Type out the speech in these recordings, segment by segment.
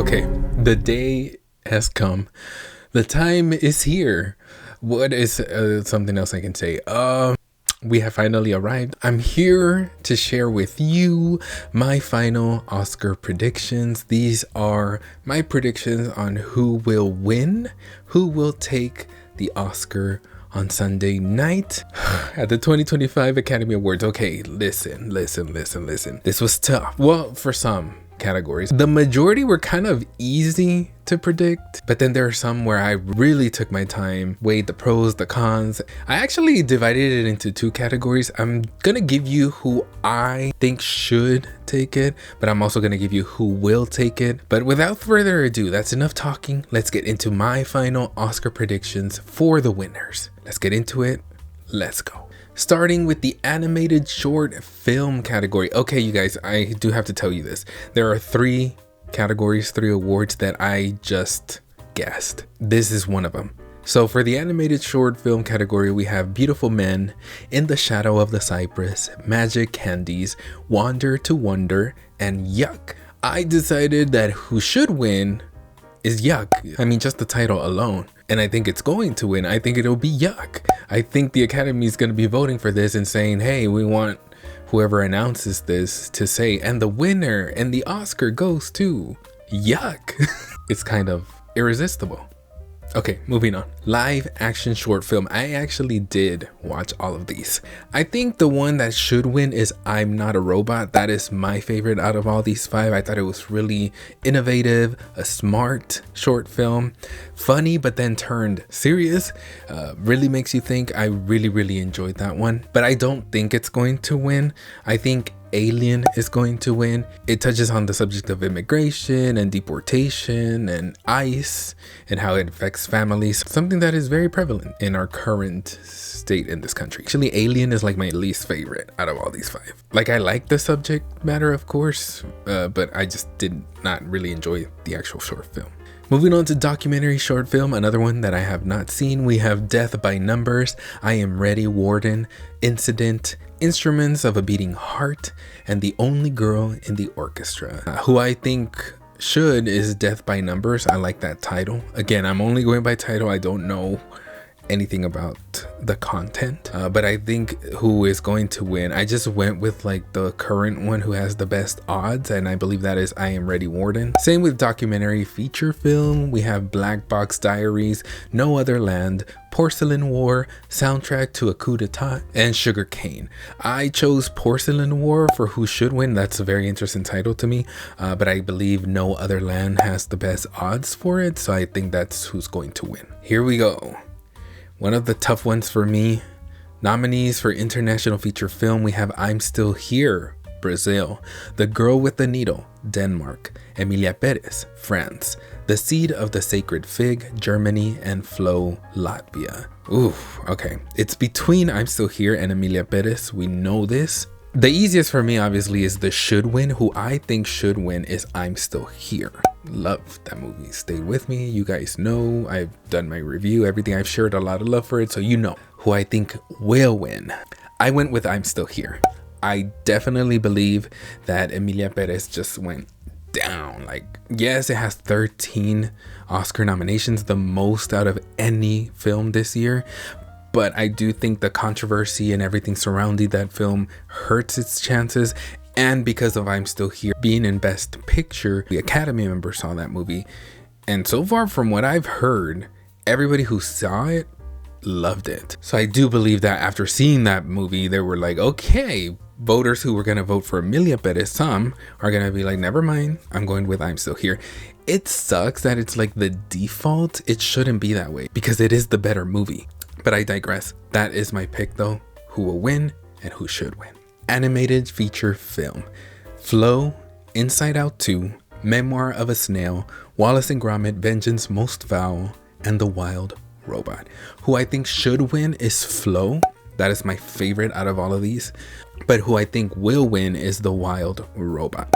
Okay, the day has come. The time is here. What is something else I can say? We have finally arrived. I'm here to share with you my final Oscar predictions. These are my predictions on who will win, who will take the Oscar on Sunday night at the 2025 Academy Awards. Okay, listen. This was tough. Well, for some categories. The majority were kind of easy to predict, but then there are some where I really took my time, weighed the pros, the cons. I actually divided it into two categories. I'm gonna give you who I think should take it, but I'm also gonna give you who will take it. But without further ado, that's enough talking. Let's get into my final Oscar predictions for the winners. Let's get into it. Let's go. Starting with the animated short film category. Okay, you guys, I do have to tell you this. There are three categories, three awards that I just guessed. This is one of them. So for the animated short film category, we have Beautiful Men, In the Shadow of the Cypress, Magic Candies, Wander to Wonder, and Yuck. I decided that who should win is Yuck. I mean, just the title alone. And I think it's going to win. I think it'll be Yuck. I think the Academy is going to be voting for this and saying, hey, we want whoever announces this to say, and the winner and the Oscar goes to Yuck. It's kind of irresistible. Okay, moving on. Live action short film. I actually did watch all of these. I think the one that should win is I'm Not a Robot. That is my favorite out of all these five. I thought it was really innovative, a smart short film, funny but then turned serious. Really makes you think. I really enjoyed that one, but I don't think it's going to win. I think Alien is going to win. It touches on the subject of immigration and deportation and ICE and how it affects families, something that is very prevalent in our current state in this country. Actually, Alien is like my least favorite out of all these five. Like, I like the subject matter, of course, but I just did not really enjoy the actual short film. Moving on to documentary short film, another one that I have not seen, we have Death by Numbers, I Am Ready, Warden, Incident, Instruments of a Beating Heart, and The Only Girl in the Orchestra. Who I think should is Death by Numbers. I like that title. Again, I'm only going by title. I don't know anything about the content, but I think who is going to win, I just went with like the current one who has the best odds, and I believe that is I Am Ready, Warden. Same with documentary feature film, we have Black Box Diaries, No Other Land, Porcelain War, Soundtrack to a Coup d'etat, and Sugar Cane. I chose Porcelain War for who should win. That's a very interesting title to me, but I believe No Other Land has the best odds for it, so I think that's who's going to win. Here we go. One of the tough ones for me. Nominees for International Feature Film, we have I'm Still Here, Brazil, The Girl with the Needle, Denmark, Emilia Perez, France, The Seed of the Sacred Fig, Germany, and Flow, Latvia. Ooh, okay. It's between I'm Still Here and Emilia Perez. We know this. The easiest for me, obviously, is the should win. Who I think should win is I'm Still Here. Love that movie. Stayed with me. You guys know I've done my review, everything. I've shared a lot of love for it, so you know. Who I think will win, I went with I'm Still Here. I definitely believe that Emilia Perez just went down. Like, yes, it has 13 Oscar nominations, the most out of any film this year. But I do think the controversy and everything surrounding that film hurts its chances. And because of I'm Still Here being in Best Picture, the Academy members saw that movie. And so far, from what I've heard, everybody who saw it loved it. So I do believe that after seeing that movie, they were like, okay, voters who were going to vote for Emilia Perez, some are going to be like, never mind, I'm going with I'm Still Here. It sucks that it's like the default. It shouldn't be that way because it is the better movie. But I digress. That is my pick though. Who will win and who should win. Animated feature film. Flow, Inside Out 2, Memoir of a Snail, Wallace and Gromit, Vengeance Most Foul, and The Wild Robot. Who I think should win is Flow. That is my favorite out of all of these. But who I think will win is The Wild Robot.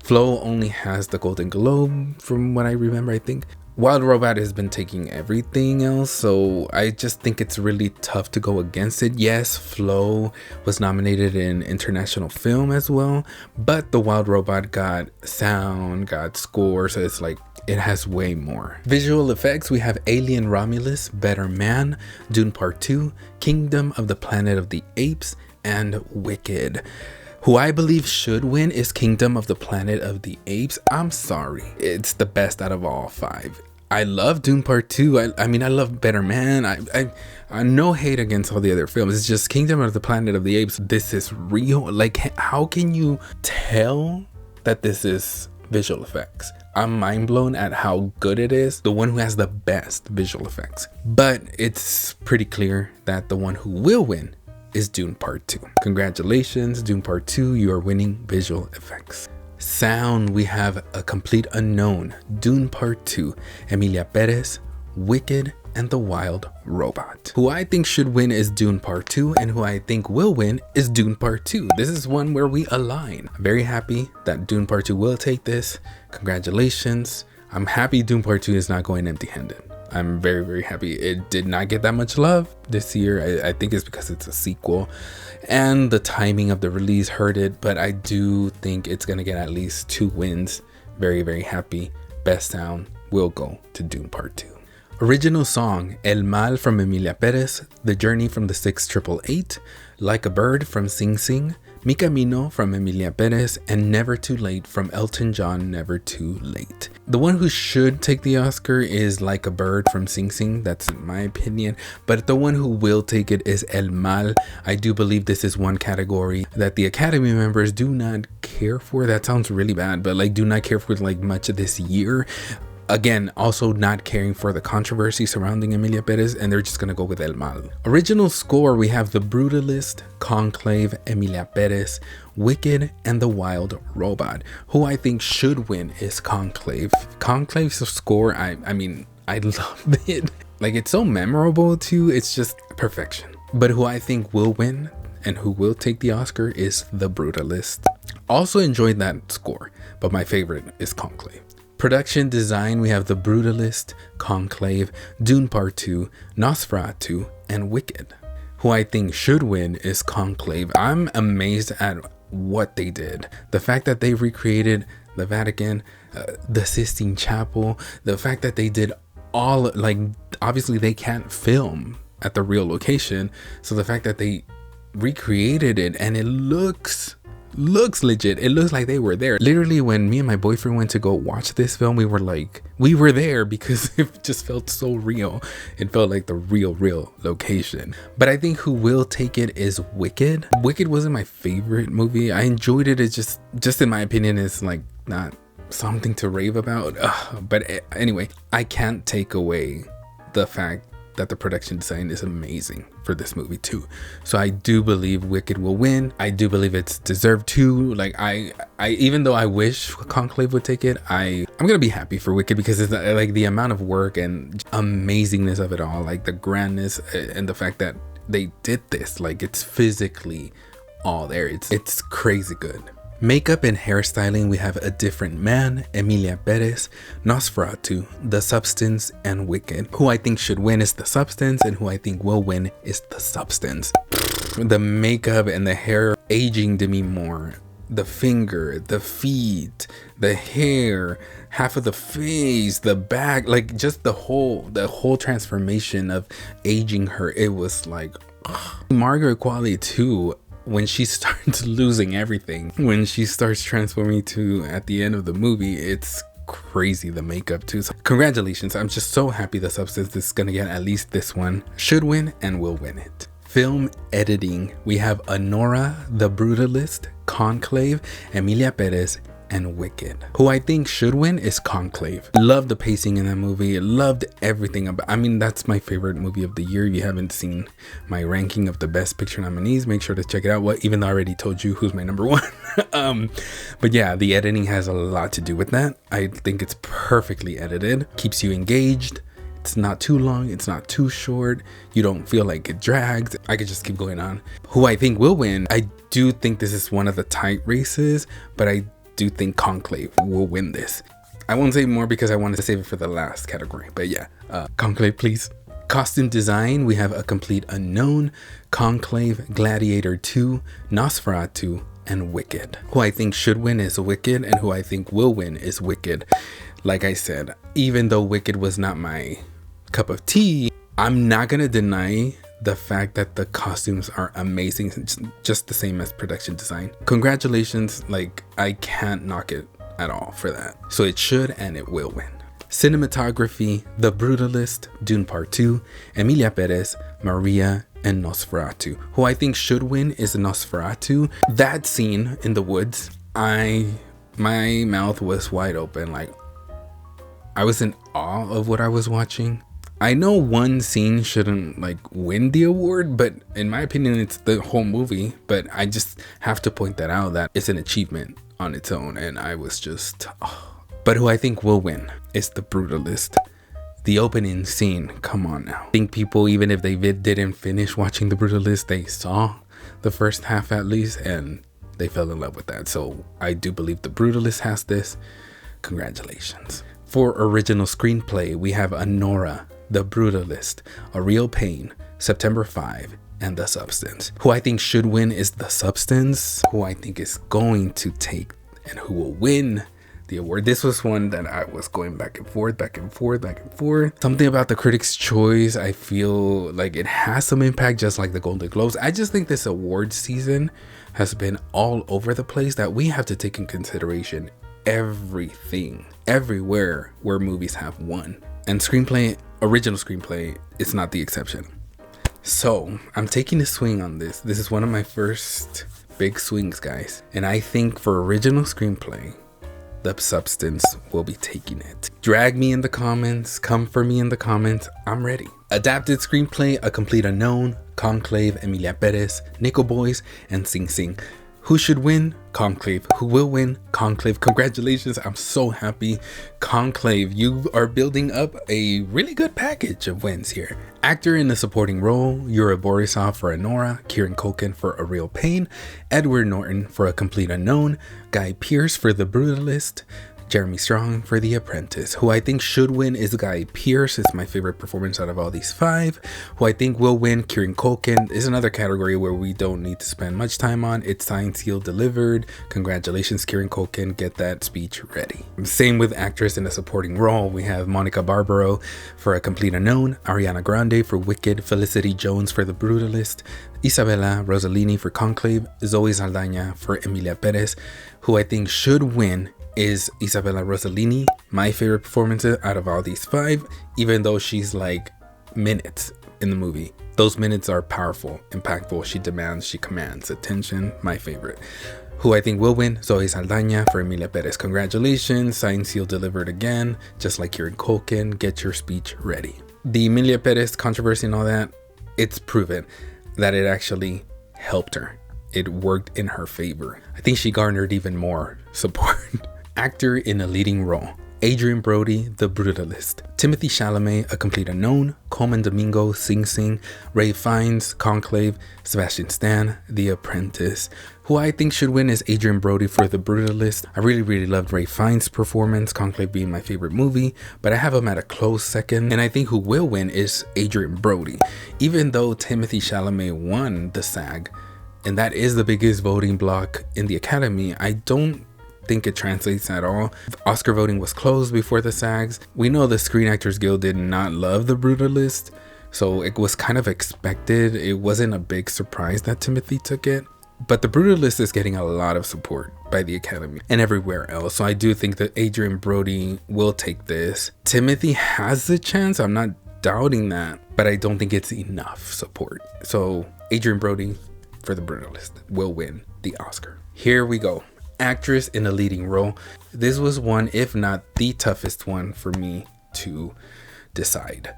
Flow only has the Golden Globe from what I remember, I think. Wild Robot has been taking everything else, so I just think it's really tough to go against it. Yes, Flow was nominated in international film as well, but the Wild Robot got sound, got score, so it's like it has way more. Visual effects, we have Alien Romulus, Better Man, Dune Part 2, Kingdom of the Planet of the Apes, and Wicked. Who I believe should win is Kingdom of the Planet of the Apes. I'm sorry, it's the best out of all 5. I love Dune Part 2. I mean, I love Better Man. I no hate against all the other films. It's just Kingdom of the Planet of the Apes. This is real. Like, how can you tell that this is visual effects? I'm mind blown at how good it is. The one who has the best visual effects. But it's pretty clear that the one who will win is Dune Part 2. Congratulations, Dune Part 2. You are winning visual effects. Sound, we have A Complete Unknown, Dune Part 2, Emilia Perez, Wicked, and The Wild Robot. Who I think should win is Dune Part 2, and who I think will win is Dune Part 2. This is one where we align. I'm very happy that Dune Part 2 will take this. Congratulations. I'm happy Dune Part 2 is not going empty-handed. I'm very, very happy. It did not get that much love this year. I think it's because it's a sequel and the timing of the release hurt it, but I do think it's gonna get at least 2 wins. Very, very happy. Best sound will go to Dune Part 2. Original song, El Mal from Emilia Perez, The Journey from the 6888, Like a Bird from Sing Sing, Mi Camino from Emilia Perez, and Never Too Late from Elton John, Never Too Late. The one who should take the Oscar is Like a Bird from Sing Sing, that's my opinion, but the one who will take it is El Mal. I do believe this is one category that the Academy members do not care for. That sounds really bad, but like do not care for like much of this year. Again, also not caring for the controversy surrounding Emilia Perez, and they're just gonna go with El Mal. Original score, we have The Brutalist, Conclave, Emilia Perez, Wicked, and The Wild Robot. Who I think should win is Conclave. Conclave's score, I mean, I love it. Like, it's so memorable too, it's just perfection. But who I think will win and who will take the Oscar is The Brutalist. Also enjoyed that score, but my favorite is Conclave. Production design, we have The Brutalist, Conclave, Dune Part 2, Nosferatu, and Wicked. Who I think should win is Conclave. I'm amazed at what they did. The fact that they recreated the Vatican, the Sistine Chapel, the fact that they did all, like, obviously they can't film at the real location. So the fact that they recreated it and it looks legit. It looks like they were there. Literally, when me and my boyfriend went to go watch this film, we were there because it just felt so real. It felt like the real location. But I think who will take it is Wicked. Wicked wasn't my favorite movie. I enjoyed it. It's just in my opinion, it's like not something to rave about. But anyway, I can't take away the fact that the production design is amazing for this movie too. So I do believe Wicked will win. I do believe it's deserved too. Like I even though I wish Conclave would take it, I'm gonna be happy for Wicked because it's like the amount of work and amazingness of it all, like the grandness and the fact that they did this, like it's physically all there. It's crazy good. Makeup and hairstyling, we have A Different Man, Emilia Perez, Nosferatu, The Substance, and Wicked. Who I think should win is The Substance, and who I think will win is The Substance. The makeup and the hair aging Demi Moore. The finger, the feet, the hair, half of the face, the back, like just the whole transformation of aging her. It was like Margaret Qualley too. When she starts losing everything, when she starts transforming to at the end of the movie, it's crazy, the makeup too. So congratulations. I'm just so happy The Substance is gonna get at least this one. Should win and will win it. Film editing, we have Anora, The Brutalist, Conclave, Emilia Perez, and Wicked. Who I think should win is Conclave. Loved the pacing in that movie. Loved everything about. I mean, that's my favorite movie of the year. If you haven't seen my ranking of the best picture nominees, make sure to check it out. Well, even though I already told you who's my number one. But yeah, the editing has a lot to do with that. I think it's perfectly edited. Keeps you engaged. It's not too long. It's not too short. You don't feel like it drags. I could just keep going on. Who I think will win. I do think this is one of the tight races, but I do think Conclave will win this. I won't say more because I wanted to save it for the last category. But yeah, Conclave, please. Costume design, we have A Complete Unknown, Conclave, Gladiator 2, Nosferatu, and Wicked. Who I think should win is Wicked, and who I think will win is Wicked. Like I said, even though Wicked was not my cup of tea, I'm not gonna deny the fact that the costumes are amazing, just the same as production design. Congratulations, like I can't knock it at all for that. So it should and it will win. Cinematography, The Brutalist, Dune Part 2, Emilia Perez, Maria, and Nosferatu. Who I think should win is Nosferatu. That scene in the woods, my mouth was wide open. Like, I was in awe of what I was watching. I know one scene shouldn't like win the award, but in my opinion, it's the whole movie. But I just have to point that out, that it's an achievement on its own. And I was just, But who I think will win is The Brutalist. The opening scene, come on now. I think people, even if they didn't finish watching The Brutalist, they saw the first half at least, and they fell in love with that. So I do believe The Brutalist has this. Congratulations. For original screenplay, we have Anora, The Brutalist, A Real Pain, September 5, and The Substance. Who I think should win is The Substance. Who I think is going to take and who will win the award. This was one that I was going back and forth. Something about the Critics' Choice, I feel like it has some impact, just like the Golden Globes. I just think this award season has been all over the place, that we have to take in consideration everything, everywhere where movies have won. And screenplay, original screenplay, is not the exception. So I'm taking a swing on this. This is one of my first big swings, guys. And I think for original screenplay, The Substance will be taking it. Drag me in the comments, come for me in the comments, I'm ready. Adapted screenplay, A Complete Unknown, Conclave, Emilia Perez, Nickel Boys, and Sing Sing. Who should win? Conclave. Who will win? Conclave. Congratulations, I'm so happy. Conclave, you are building up a really good package of wins here. Actor in a supporting role, Yura Borisov for Anora, Kieran Culkin for A Real Pain, Edward Norton for A Complete Unknown, Guy Pearce for The Brutalist, Jeremy Strong for The Apprentice. Who I think should win is Guy Pearce. It's my favorite performance out of all these 5. Who I think will win, Kieran Culkin, is another category where we don't need to spend much time on. It's signed, sealed, delivered. Congratulations, Kieran Culkin. Get that speech ready. Same with actress in a supporting role. We have Monica Barbaro for A Complete Unknown, Ariana Grande for Wicked, Felicity Jones for The Brutalist, Isabella Rossellini for Conclave, Zoe Saldana for Emilia Perez. Who I think should win is Isabella Rossellini. My favorite performance out of all these 5, even though she's like minutes in the movie. Those minutes are powerful, impactful. She demands, she commands attention. My favorite. Who I think will win, Zoe Saldana for Emilia Perez. Congratulations, signed, sealed, delivered again. Just like Kieran Culkin, get your speech ready. The Emilia Perez controversy and all that, it's proven that it actually helped her. It worked in her favor. I think she garnered even more support. Actor in a leading role, Adrian Brody, The Brutalist, Timothy Chalamet, A Complete Unknown, Coleman Domingo, Sing Sing, Ray Fiennes, Conclave, Sebastian Stan, The Apprentice. Who I think should win is Adrian Brody for The Brutalist. I really loved Ray Fiennes' performance, Conclave being my favorite movie, but I have him at a close second. And I think who will win is Adrian Brody. Even though Timothy Chalamet won the SAG, and that is the biggest voting block in the Academy, I don't think it translates at all. Oscar voting was closed before the SAGs. We know the Screen Actors Guild did not love The Brutalist, so it was kind of expected. It wasn't a big surprise that Timothy took it. But The Brutalist is getting a lot of support by the Academy and everywhere else. So I do think that Adrian Brody will take this. Timothy has the chance. I'm not doubting that, but I don't think it's enough support. So Adrian Brody for The Brutalist will win the Oscar. Here we go. Actress in a leading role. This was one, if not the toughest one for me to decide.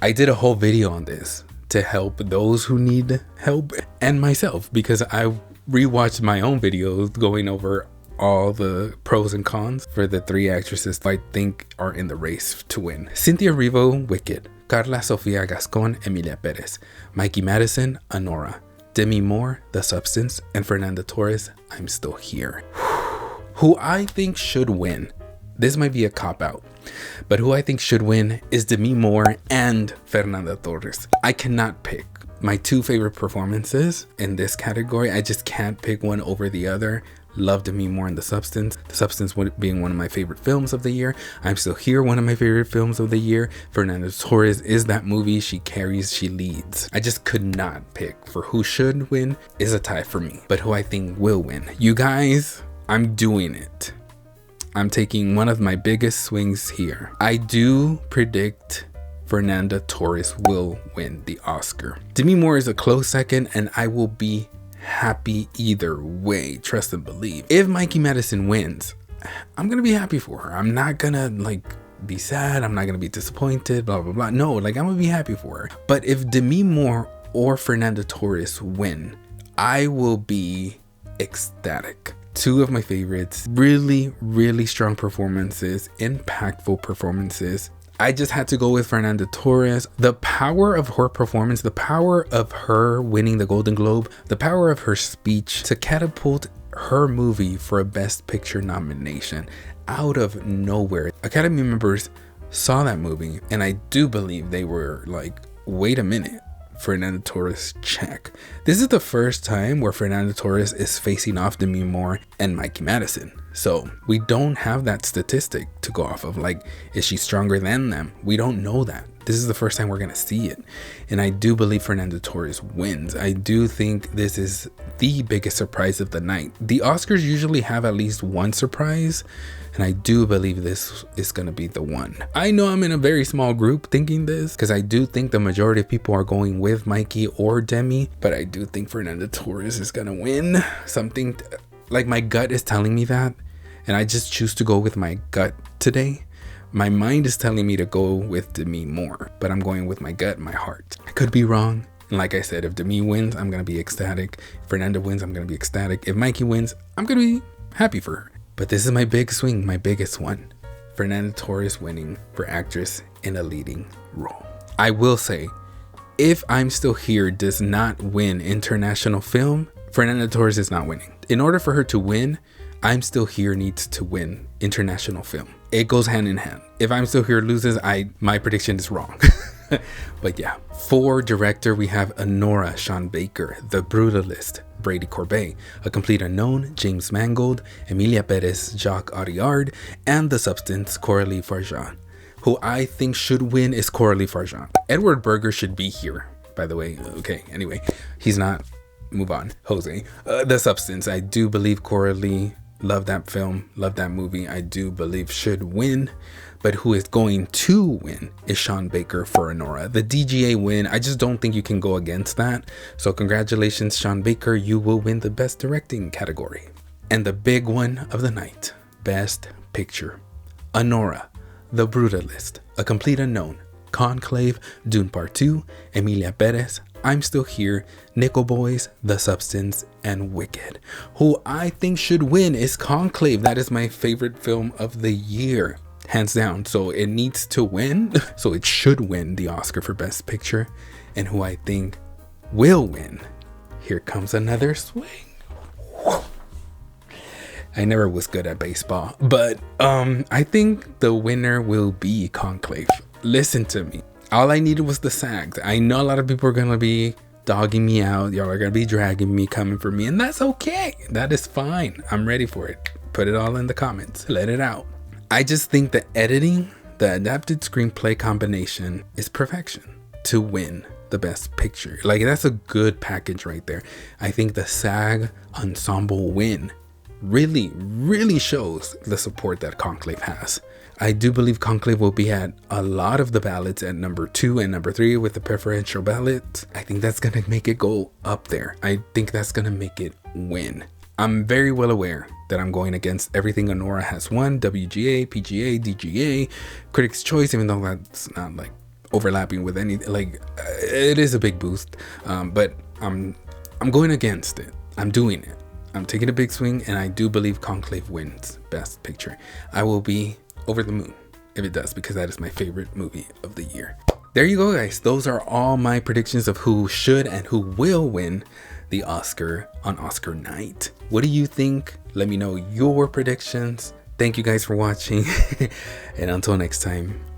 I did a whole video on this to help those who need help and myself, because I rewatched my own videos going over all the pros and cons for the 3 actresses I think are in the race to win. Cynthia Erivo, Wicked, Carla Sofia Gascon, Emilia Perez, Mikey Madison, Anora, Demi Moore, The Substance, and Fernanda Torres, I'm Still Here. Who I think should win This might be a cop-out, but who I think should win is Demi Moore and Fernanda Torres. I cannot pick my two favorite performances in this category. I just can't pick one over the other. Love Demi Moore in The Substance. The Substance being one of my favorite films of the year. I'm Still Here, one of my favorite films of the year. Fernanda Torres is that movie. She carries, she leads. I just could not pick for who should win. Is a tie for me, but who I think will win. You guys, I'm doing it. I'm taking one of my biggest swings here. I do predict Fernanda Torres will win the Oscar. Demi Moore is a close second, and I will be happy either way. Trust and believe. If Mikey Madison wins, I'm gonna be happy for her. I'm not gonna be sad. I'm not gonna be disappointed, blah blah blah. No, I'm gonna be happy for her. But if Demi Moore or Fernanda Torres win, I will be ecstatic. Two of my favorites, really strong performances, impactful performances. I just had to go with Fernanda Torres. The power of her performance, the power of her winning the Golden Globe, the power of her speech to catapult her movie for a Best Picture nomination out of nowhere. Academy members saw that movie, and I do believe they were like, wait a minute, Fernanda Torres, check. This is the first time where Fernanda Torres is facing off Demi Moore and Mikey Madison. So we don't have that statistic to go off of. Is she stronger than them? We don't know that. This is the first time we're going to see it. And I do believe Fernanda Torres wins. I do think this is the biggest surprise of the night. The Oscars usually have at least one surprise, and I do believe this is going to be the one. I know I'm in a very small group thinking this, because I do think the majority of people are going with Mikey or Demi, but I do think Fernanda Torres is going to win. Something like my gut is telling me that, and I just choose to go with my gut today. My mind is telling me to go with Demi Moore, but I'm going with my gut and my heart. I could be wrong. And like I said, if Demi wins, I'm going to be ecstatic. If Fernanda wins, I'm going to be ecstatic. If Mikey wins, I'm going to be happy for her. But this is my big swing, my biggest one. Fernanda Torres winning for actress in a leading role. I will say, if I'm Still Here does not win international film, Fernanda Torres is not winning. In order for her to win, I'm Still Here needs to win international film. It goes hand in hand. If I'm Still Here loses, my prediction is wrong. But yeah, for director, we have Anora, Sean Baker, The Brutalist, Brady Corbet, A Complete Unknown, James Mangold, Emilia Perez, Jacques Audiard, and The Substance, Coralie Farjan. Who I think should win is Coralie Farjan. Edward Berger should be here, by the way. Okay, anyway, he's not. Move on. Jose. The Substance, I do believe Coralie, love that film, love that movie, I do believe should win. But who is going to win is Sean Baker for Anora. The DGA win, I just don't think you can go against that. So congratulations, Sean Baker, you will win the Best Directing category. And the big one of the night, Best Picture. Anora, The Brutalist, A Complete Unknown, Conclave, Dune Part 2, Emilia Perez, I'm Still Here, Nickel Boys, The Substance, and Wicked. Who I think should win is Conclave. That is my favorite film of the year, hands down. So it needs to win. So it should win the Oscar for Best Picture. And who I think will win, here comes another swing. I never was good at baseball, but I think the winner will be Conclave. Listen to me. All I needed was the SAGs. I know a lot of people are going to be dogging me out. Y'all are going to be dragging me, coming for me, and that's okay. That is fine. I'm ready for it. Put it all in the comments. Let it out. I just think the editing, the adapted screenplay combination is perfection to win the Best Picture. That's a good package right there. I think the SAG ensemble win really shows the support that Conclave has. I do believe Conclave will be at a lot of the ballots at number 2 and number 3 with the preferential ballots. I think that's going to make it go up there. I think that's going to make it win. I'm very well aware that I'm going against everything Anora has won: WGA, PGA, DGA, Critics' Choice, even though that's not overlapping with any, it is a big boost. But I'm going against it. I'm doing it. I'm taking a big swing, and I do believe Conclave wins Best Picture. I will be over the moon if it does, because that is my favorite movie of the year. There you go, guys. Those are all my predictions of who should and who will win the Oscar on Oscar night. What do you think? Let me know your predictions Thank you guys for watching, and until next time.